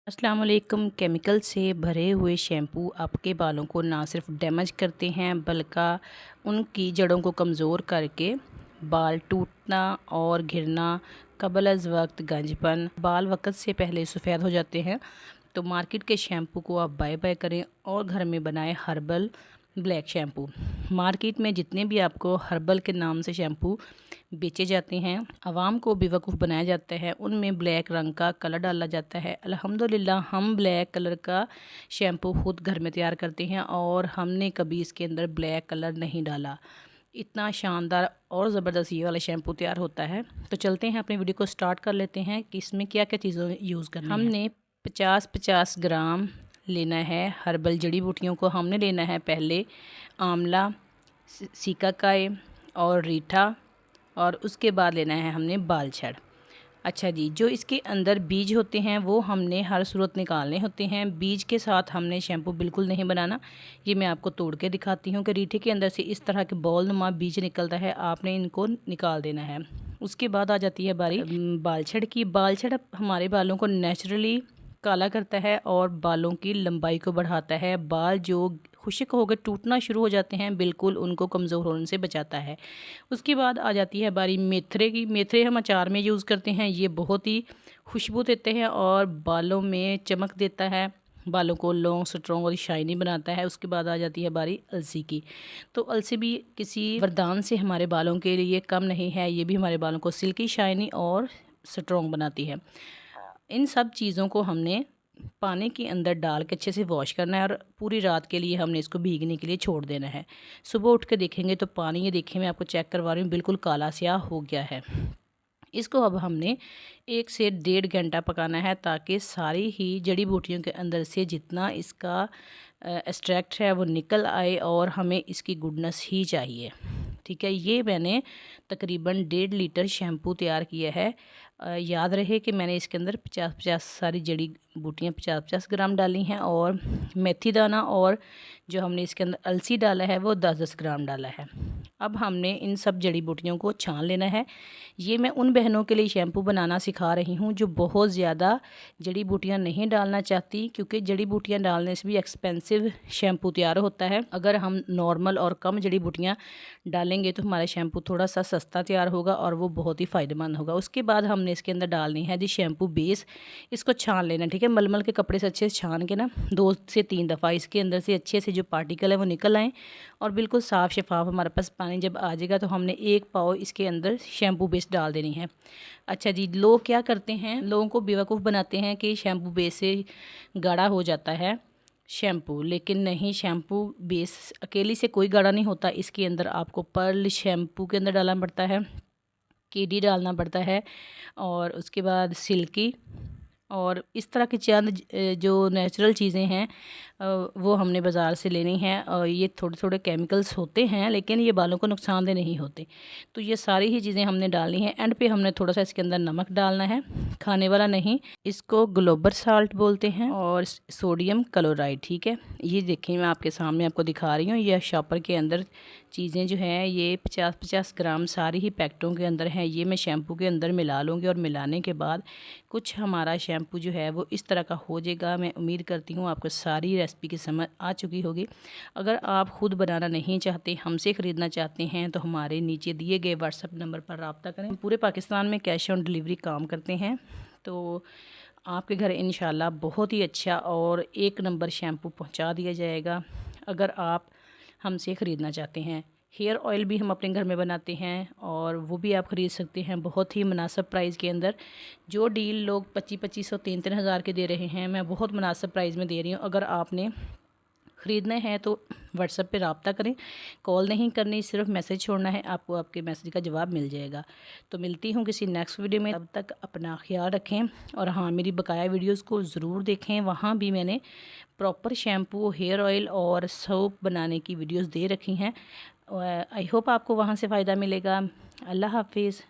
अस्सलाम वालेकुम। केमिकल से भरे हुए शैम्पू आपके बालों को ना सिर्फ डैमेज करते हैं बल्कि उनकी जड़ों को कमज़ोर करके बाल टूटना और घिरना, कबल अज़ वक्त गंजपन, बाल वक्त से पहले सफ़ेद हो जाते हैं। तो मार्केट के शैम्पू को आप बाय बाय करें और घर में बनाएं हर्बल ब्लैक शैम्पू। मार्केट में जितने भी आपको हर्बल के नाम से शैम्पू बेचे जाते हैं, आवाम को बेवकूफ़ बनाया जाता है, उनमें ब्लैक रंग का कलर डाला जाता है। अल्हम्दुलिल्लाह हम ब्लैक कलर का शैम्पू खुद घर में तैयार करते हैं और हमने कभी इसके अंदर ब्लैक कलर नहीं डाला। इतना शानदार और ज़बरदस्त ये वाला शैम्पू तैयार होता है। तो चलते हैं अपनी वीडियो को स्टार्ट कर लेते हैं कि इसमें क्या क्या चीज़ें यूज़ करनी है। हमने 50-50 ग्राम लेना है हर्बल जड़ी बूटियों को। हमने लेना है पहले आंवला, सीकाकाई और रीठा, और उसके बाद लेना है हमने बाल छड़। अच्छा जी, जो इसके अंदर बीज होते हैं वो हमने हर सूरत निकालने होते हैं। बीज के साथ हमने शैम्पू बिल्कुल नहीं बनाना। ये मैं आपको तोड़ के दिखाती हूँ कि रीठे के अंदर से इस तरह के बॉल नुमा बीज निकलता है, आपने इनको निकाल देना है। उसके बाद आ जाती है बारी बाल छड़ की। बाल छड़ हमारे बालों को नेचुरली काला करता है और बालों की लंबाई को बढ़ाता है। बाल जो खुश्क होकर टूटना शुरू हो जाते हैं, बिल्कुल उनको कमज़ोर होने से बचाता है। उसके बाद आ जाती है बारी मेथरे की। मेथरे हम अचार में यूज़ करते हैं। ये बहुत ही खुशबू देते हैं और बालों में चमक देता है, बालों को लॉन्ग स्ट्रॉन्ग और शाइनी बनाता है। उसके बाद आ जाती है बारी अलसी की। तो अलसी भी किसी वरदान से हमारे बालों के लिए कम नहीं है, ये भी हमारे बालों को सिल्की, शाइनी और स्ट्रॉन्ग बनाती है। इन सब चीज़ों को हमने पानी के अंदर डाल के अच्छे से वॉश करना है और पूरी रात के लिए हमने इसको भीगने के लिए छोड़ देना है। सुबह उठ के देखेंगे तो पानी, ये देखिए मैं आपको चेक करवा रही हूँ, बिल्कुल काला स्याह हो गया है। इसको अब हमने 1 से 1.5 घंटा पकाना है ताकि सारी ही जड़ी बूटियों के अंदर से जितना इसका एक्सट्रैक्ट है वो निकल आए और हमें इसकी गुडनेस ही चाहिए। ठीक है, ये मैंने तकरीबन 1.5 लीटर शैम्पू तैयार किया है। याद रहे कि मैंने इसके अंदर 50-50 सारी जड़ी बूटियाँ 50-50 ग्राम डाली हैं और मेथी दाना और जो हमने इसके अंदर अलसी डाला है वो 10-10 ग्राम डाला है। अब हमने इन सब जड़ी बूटियों को छान लेना है। ये मैं उन बहनों के लिए शैम्पू बनाना सिखा रही हूँ जो बहुत ज़्यादा जड़ी बूटियाँ नहीं डालना चाहती, क्योंकि जड़ी बूटियाँ डालने से भी एक्सपेंसिव शैम्पू तैयार होता है। अगर हम नॉर्मल और कम जड़ी बूटियाँ डालेंगे तो हमारा शैम्पू थोड़ा सा सस्ता तैयार होगा और वो बहुत ही फ़ायदेमंद होगा। उसके बाद हमने इसके अंदर डालनी है जी शैम्पू बेस। इसको छान लेना, ठीक है, मलमल के कपड़े से अच्छे से छान के ना 2 से 3 दफ़ा इसके अंदर से अच्छे से जो पार्टिकल है वो निकल आएँ और बिल्कुल साफ़ शफाफ हमारे पास पानी जब आ जाएगा तो हमने 1 पाव इसके अंदर शैम्पू बेस डाल देनी है। अच्छा जी, लोग क्या करते हैं, लोगों को बेवकूफ़ बनाते हैं कि शैम्पू बेस से गाढ़ा हो जाता है शैम्पू, लेकिन नहीं, शैम्पू बेस अकेली से कोई गाढ़ा नहीं होता। इसके अंदर आपको पर्ल शैम्पू के अंदर डालना पड़ता है, केडी डालना पड़ता है और उसके बाद सिल्की और इस तरह की चंद जो नेचुरल चीज़ें हैं वो हमने बाज़ार से लेनी हैं। और ये थोड़े थोड़े केमिकल्स होते हैं लेकिन ये बालों को नुकसानदेह नहीं होते। तो ये सारी ही चीज़ें हमने डालनी है। एंड पे हमने थोड़ा सा इसके अंदर नमक डालना है, खाने वाला नहीं, इसको ग्लोबल साल्ट बोलते हैं और सोडियम क्लोराइड। ठीक है, ये देखिए मैं आपके सामने आपको दिखा रही हूँ। यह शॉपर के अंदर चीज़ें जो हैं ये 50-50 ग्राम सारी ही पैकेटों के अंदर हैं। ये मैं शैम्पू के अंदर मिला लूँगी और मिलाने के बाद कुछ हमारा शैम्पू जो है वो इस तरह का हो जाएगा। मैं उम्मीद करती हूँ आपको सारी रेसिपी की समझ आ चुकी होगी। अगर आप ख़ुद बनाना नहीं चाहते, हमसे ख़रीदना चाहते हैं, तो हमारे नीचे दिए गए व्हाट्सएप नंबर पर रब्ता करें। हम पूरे पाकिस्तान में कैश ऑन डिलीवरी काम करते हैं, तो आपके घर इंशाल्लाह बहुत ही अच्छा और 1 नंबर शैम्पू पहुँचा दिया जाएगा अगर आप हमसे ख़रीदना चाहते हैं। हेयर ऑयल भी हम अपने घर में बनाते हैं और वो भी आप ख़रीद सकते हैं बहुत ही मुनासिब प्राइस के अंदर। जो डील लोग 2500 3-3 हज़ार के दे रहे हैं, मैं बहुत मुनासिब प्राइस में दे रही हूँ। अगर आपने ख़रीदना है तो व्हाट्सएप पे रब्ता करें, कॉल नहीं करनी, सिर्फ मैसेज छोड़ना है, आपको आपके मैसेज का जवाब मिल जाएगा। तो मिलती हूँ किसी नेक्स्ट वीडियो में, तब तक अपना ख्याल रखें। और हाँ, मेरी बकाया वीडियोस को ज़रूर देखें, वहाँ भी मैंने प्रॉपर शैम्पू, हेयर ऑयल और सोप बनाने की वीडियोस दे रखी हैं। आई होप आपको वहाँ से फ़ायदा मिलेगा। अल्लाह हाफिज़।